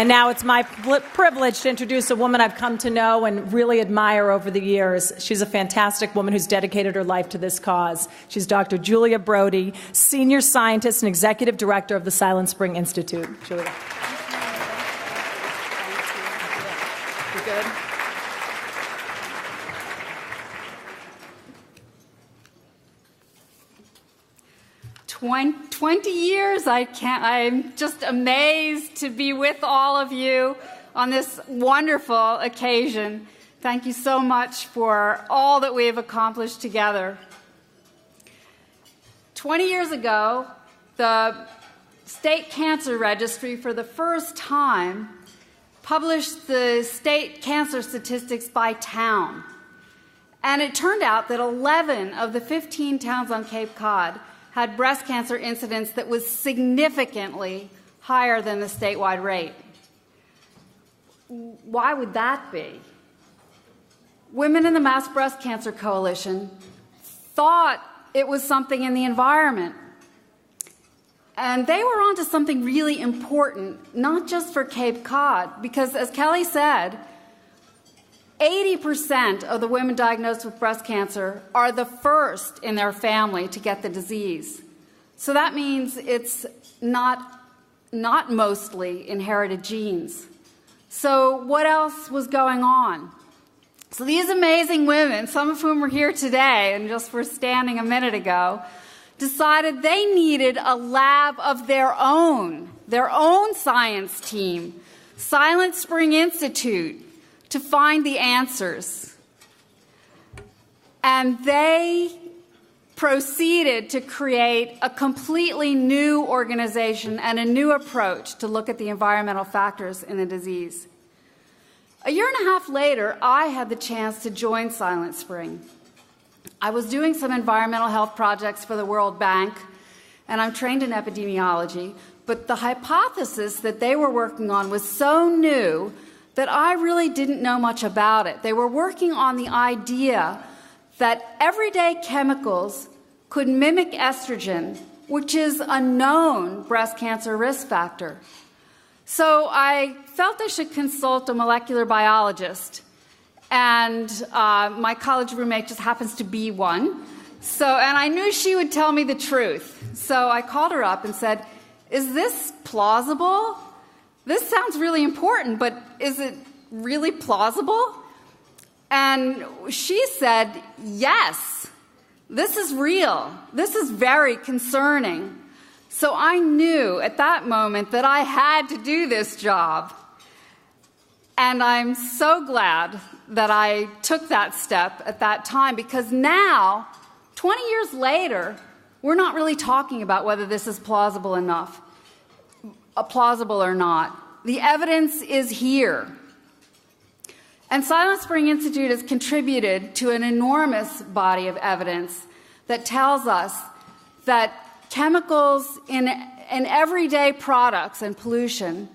And now it's my privilege to introduce a woman I've come to know and really admire over the years. She's a fantastic woman who's dedicated her life to this cause. She's Dr. Julia Brody, Senior Scientist and Executive Director of the Silent Spring Institute. Julia. You good? 20 years, I'm just amazed to be with all of you on this wonderful occasion. Thank you so much for all that we have accomplished together. 20 years ago, the State Cancer Registry, for the first time, published the state cancer statistics by town. And it turned out that 11 of the 15 towns on Cape Cod had breast cancer incidence that was significantly higher than the statewide rate. Why would that be? Women in the Mass Breast Cancer Coalition thought it was something in the environment. And they were onto something really important, not just for Cape Cod, because as Kelly said, 80% of the women diagnosed with breast cancer are the first in their family to get the disease. So that means it's not mostly inherited genes. So what else was going on? So these amazing women, some of whom were here today and just were standing a minute ago, decided they needed a lab of their own science team, Silent Spring Institute, to find the answers. And they proceeded to create a completely new organization and a new approach to look at the environmental factors in the disease. A year and a half later, I had the chance to join Silent Spring. I was doing some environmental health projects for the World Bank, and I'm trained in epidemiology, but the hypothesis that they were working on was so new that I really didn't know much about it. They were working on the idea that everyday chemicals could mimic estrogen, which is a known breast cancer risk factor. So I felt I should consult a molecular biologist, and my college roommate just happens to be one. And I knew she would tell me the truth. So I called her up and said, "Is this plausible? This sounds really important, but is it really plausible?" And she said, "Yes, this is real. This is very concerning." So I knew at that moment that I had to do this job. And I'm so glad that I took that step at that time, because now, 20 years later, we're not really talking about whether this is plausible or not. The evidence is here. And Silent Spring Institute has contributed to an enormous body of evidence that tells us that chemicals in everyday products and pollution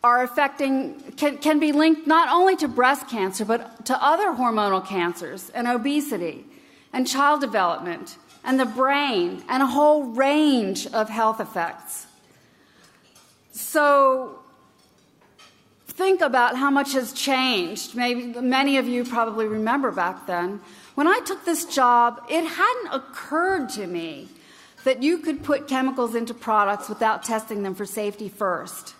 can be linked not only to breast cancer, but to other hormonal cancers and obesity and child development and the brain and a whole range of health effects. So think about how much has changed. Maybe many of you probably remember back then. When I took this job, it hadn't occurred to me that you could put chemicals into products without testing them for safety first.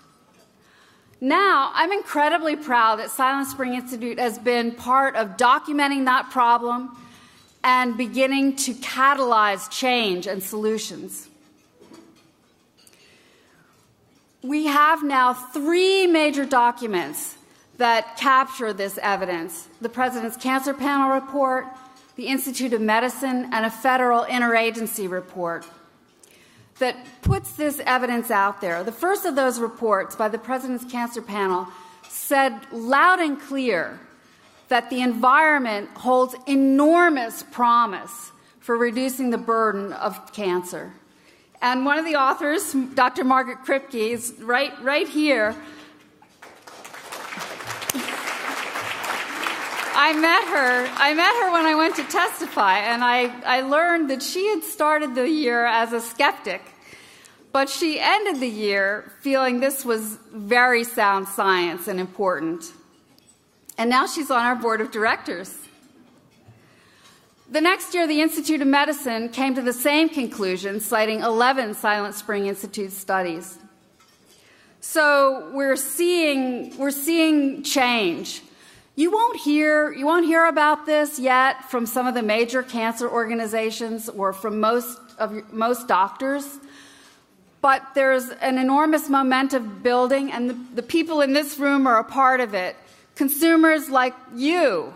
Now, I'm incredibly proud that Silent Spring Institute has been part of documenting that problem and beginning to catalyze change and solutions. We have now 3 major documents that capture this evidence: the President's Cancer Panel report, the Institute of Medicine, and a federal interagency report that puts this evidence out there. The first of those reports by the President's Cancer Panel said loud and clear that the environment holds enormous promise for reducing the burden of cancer. And one of the authors, Dr. Margaret Kripke, is right here. I met her when I went to testify, and I learned that she had started the year as a skeptic. But she ended the year feeling this was very sound science and important. And now she's on our board of directors. The next year, the Institute of Medicine came to the same conclusion, citing 11 Silent Spring Institute studies. So we're seeing change. You won't hear about this yet from some of the major cancer organizations or from most doctors. But there's an enormous momentum building, and the people in this room are a part of it. Consumers like you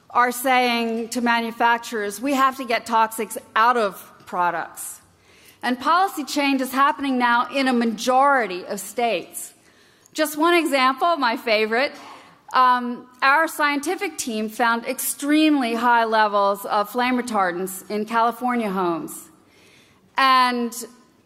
are saying to manufacturers, we have to get toxics out of products. And policy change is happening now in a majority of states. Just one example, my favorite, our scientific team found extremely high levels of flame retardants in California homes. And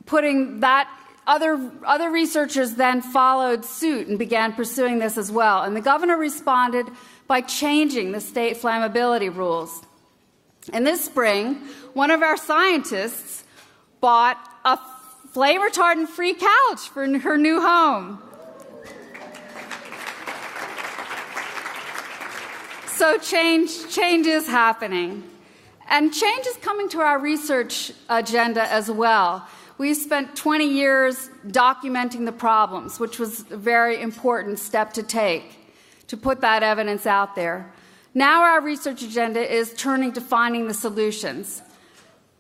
putting that, other researchers then followed suit and began pursuing this as well. And the governor responded by changing the state flammability rules. And this spring, one of our scientists bought a flame retardant-free couch for her new home. So change is happening. And change is coming to our research agenda as well. We've spent 20 years documenting the problems, which was a very important step to take, to put that evidence out there. Now our research agenda is turning to finding the solutions.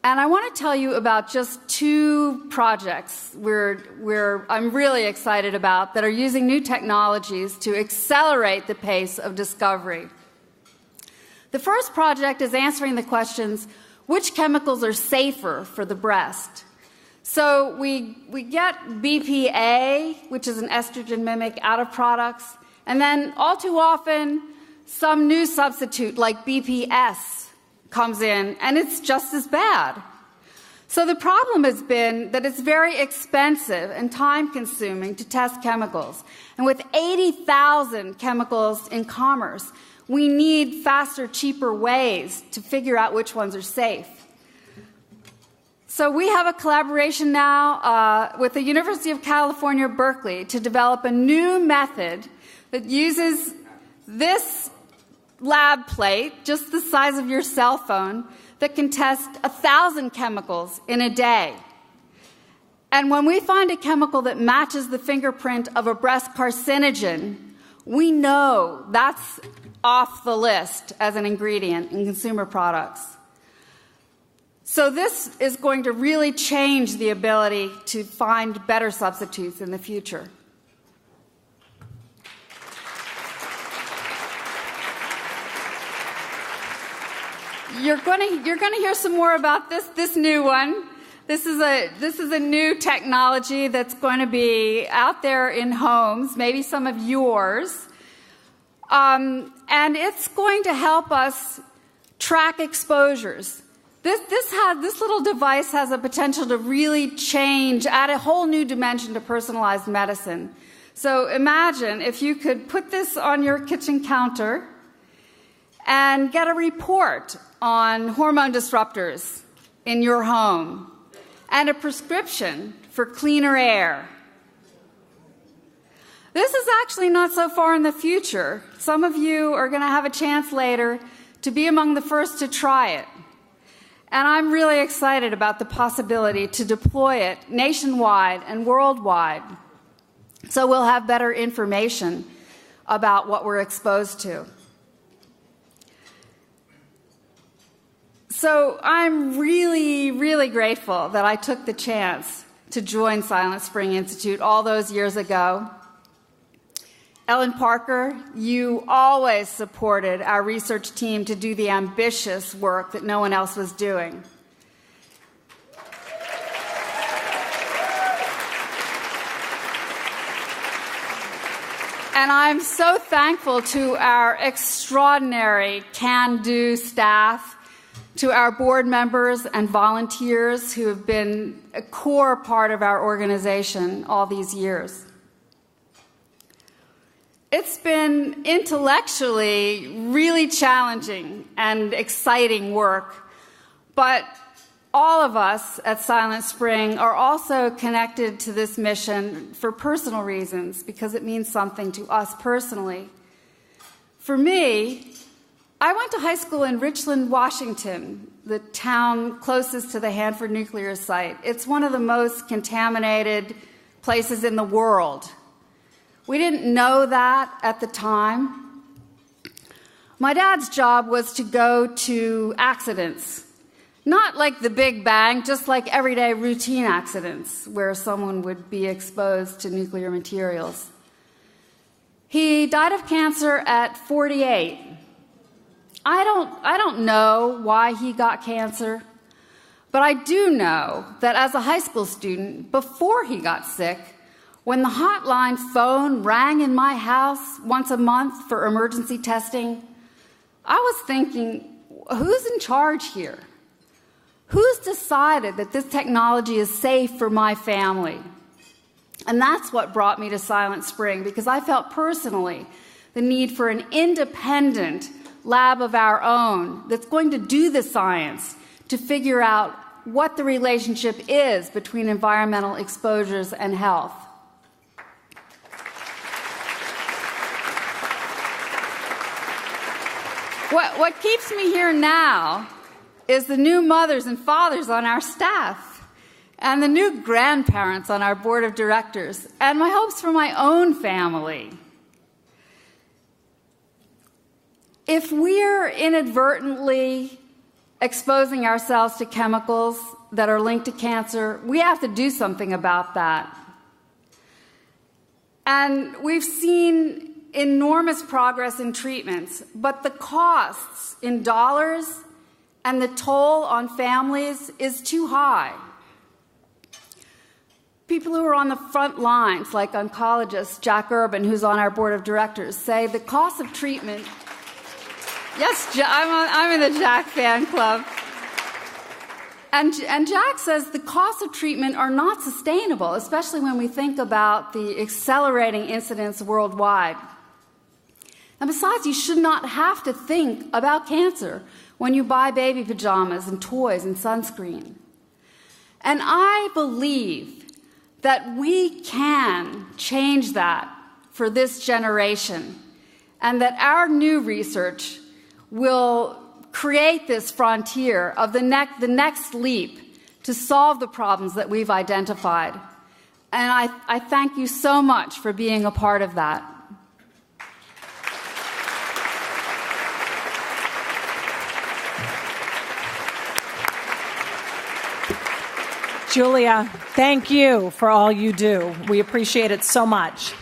And I want to tell you about just two projects I'm really excited about that are using new technologies to accelerate the pace of discovery. The first project is answering the questions, which chemicals are safer for the breast? So we get BPA, which is an estrogen mimic, out of products, and then all too often some new substitute like BPS comes in, and it's just as bad. So the problem has been that it's very expensive and time-consuming to test chemicals. And with 80,000 chemicals in commerce, we need faster, cheaper ways to figure out which ones are safe. So we have a collaboration now with the University of California, Berkeley, to develop a new method that uses this lab plate, just the size of your cell phone, that can test 1,000 chemicals in a day. And when we find a chemical that matches the fingerprint of a breast carcinogen, we know that's off the list as an ingredient in consumer products. So this is going to really change the ability to find better substitutes in the future. You're going to hear some more about this new one. This is a new technology that's going to be out there in homes, maybe some of yours. And it's going to help us track exposures. This little device has a potential to really add a whole new dimension to personalized medicine. So imagine if you could put this on your kitchen counter and get a report on hormone disruptors in your home and a prescription for cleaner air. This is actually not so far in the future. Some of you are going to have a chance later to be among the first to try it. And I'm really excited about the possibility to deploy it nationwide and worldwide, so we'll have better information about what we're exposed to. So I'm really, really grateful that I took the chance to join Silent Spring Institute all those years ago. Ellen Parker, you always supported our research team to do the ambitious work that no one else was doing. And I'm so thankful to our extraordinary can-do staff, to our board members and volunteers who have been a core part of our organization all these years. It's been intellectually really challenging and exciting work, but all of us at Silent Spring are also connected to this mission for personal reasons, because it means something to us personally. For me, I went to high school in Richland, Washington, the town closest to the Hanford nuclear site. It's one of the most contaminated places in the world. We didn't know that at the time. My dad's job was to go to accidents, not like the Big Bang, just like everyday routine accidents where someone would be exposed to nuclear materials. He died of cancer at 48. I don't know why he got cancer, but I do know that as a high school student, before he got sick, when the hotline phone rang in my house once a month for emergency testing, I was thinking, who's in charge here? Who's decided that this technology is safe for my family? And that's what brought me to Silent Spring, because I felt personally the need for an independent lab of our own that's going to do the science to figure out what the relationship is between environmental exposures and health. What keeps me here now is the new mothers and fathers on our staff and the new grandparents on our board of directors and my hopes for my own family. If we're inadvertently exposing ourselves to chemicals that are linked to cancer, we have to do something about that. And we've seen enormous progress in treatments, but the costs in dollars and the toll on families is too high. People who are on the front lines, like oncologist Jack Urban, who's on our board of directors, say the cost of treatment. Yes, I'm in the Jack fan club. And Jack says the costs of treatment are not sustainable, especially when we think about the accelerating incidence worldwide. And besides, you should not have to think about cancer when you buy baby pajamas and toys and sunscreen. And I believe that we can change that for this generation, and that our new research will create this frontier of the next leap to solve the problems that we've identified. And I thank you so much for being a part of that. Julia, thank you for all you do. We appreciate it so much.